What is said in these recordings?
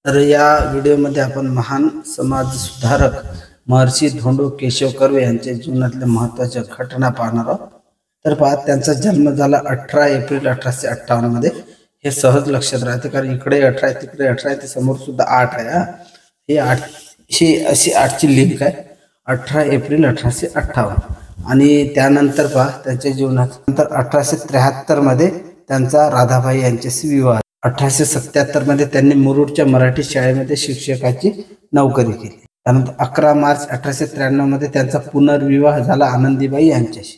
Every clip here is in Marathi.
तर या व्हिडिओमध्ये आपण महान समाज सुधारक महर्षी धोंडो केशव कर्वे यांच्या जीवनातल्या महत्त्वाच्या घटना पाहणार आहोत। तर पहा, त्यांचा जन्म झाला 18 एप्रिल 1858 मध्ये। हे सहज लक्षात राहते, कारण इकडे 18 आहे, तिकडे 18 आहे, ते समोर सुद्धा 8 आहे। हे 8 ही अशी 8ची लिंक आहे, 18 एप्रिल 1858। आणि त्यानंतर पहा, त्यांच्या जीवनात नंतर 1873 मध्ये त्यांचा राधाबाई यांच्याशी विवाह। 1877 मध्ये त्यांनी मुरुडच्या मराठी शाळेमध्ये शिक्षकाची नोकरी केली। त्यानंतर 11 मार्च 1893 मध्ये त्यांचा पुनर्विवाह झाला आनंदीबाई यांच्याशी।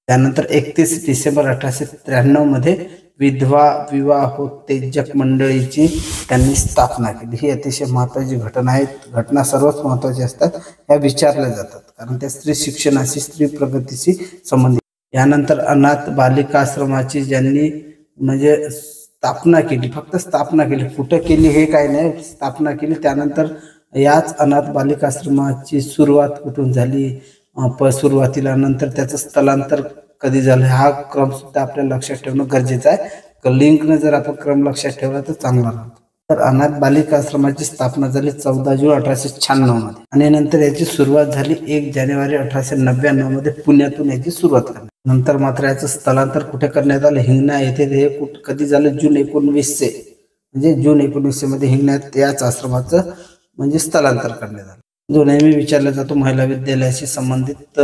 त्यानंतर 31 डिसेंबर 1893 मध्ये विधवा विवाहोत्तेजक मंडळीची त्यांनी स्थापना केली। ही अतिशय महत्त्वाची घटना आहे। घटना सर्वच महत्त्वाची असतात, या विचारल्या जातात, कारण त्या स्त्री शिक्षणाशी, स्त्री प्रगतीशी संबंधित। यानंतर अनाथ बालिकाश्रमाची ज्यांनी म्हणजे स्थापना केली, फक्त स्थापना केली, कुठं केली हे काय नाही, स्थापना केली। त्यानंतर याच अनाथ बालिकाश्रमाची सुरुवात कुठून झाली, सुरुवातीला, नंतर त्याचं स्थलांतर कधी झालं, हा क्रम सुद्धा आपल्याला लक्षात ठेवणं गरजेचं आहे। लिंकनं जर आपण क्रम लक्षात ठेवला तर चांगला राहतो। तर अनाथ बालिकाश्रमाची स्थापना झाली 14 जून 1896 मध्ये, आणि नंतर याची सुरुवात झाली 1 जानेवारी 1899 मध्ये पुण्यातून याची सुरुवात करण्यात। नंतर मात्र याचं स्थलांतर कुठे करण्यात आलं, हिंगणा येथे। हे कधी झालं, जून 1900, म्हणजे जून 1900 मध्ये हिंगण्यात याच आश्रमाचं म्हणजे स्थलांतर करण्यात आलं। जो नेहमी विचारला जातो महिला विद्यालयाशी संबंधित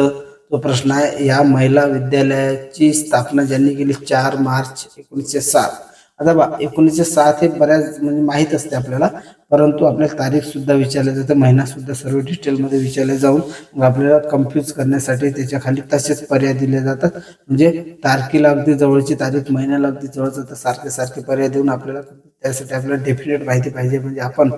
तो प्रश्न आहे, या महिला विद्यालयाची स्थापना ज्यांनी केली 4 मार्च 1907। आता 1907 हे बऱ्याच म्हणजे माहीत असते आपल्याला, परंतु आपल्याला तारीख सुद्धा विचारले जाते, महिना सुद्धा सर्व डिटेलमध्ये विचारले जाऊन मग आपल्याला कन्फ्यूज करण्यासाठी त्याच्या खाली तसेच पर्याय दिले जातात। म्हणजे तारखेला अगदी जवळची तारीख, महिन्याला अगदी जवळचं, तर सारखे सारखे पर्याय देऊन आपल्याला त्यासाठी आपल्याला डेफिनेट माहिती पाहिजे। म्हणजे आपण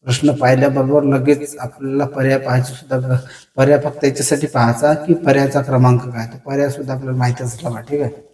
प्रश्न पाहिल्याबरोबर लगेच आपल्याला पर्याय पाहायचे सुद्धा, पर्याय फक्त याच्यासाठी पाहायचा की पर्यायाचा क्रमांक काय, तो पर्याय सुद्धा आपल्याला माहिती असला, ठीक आहे।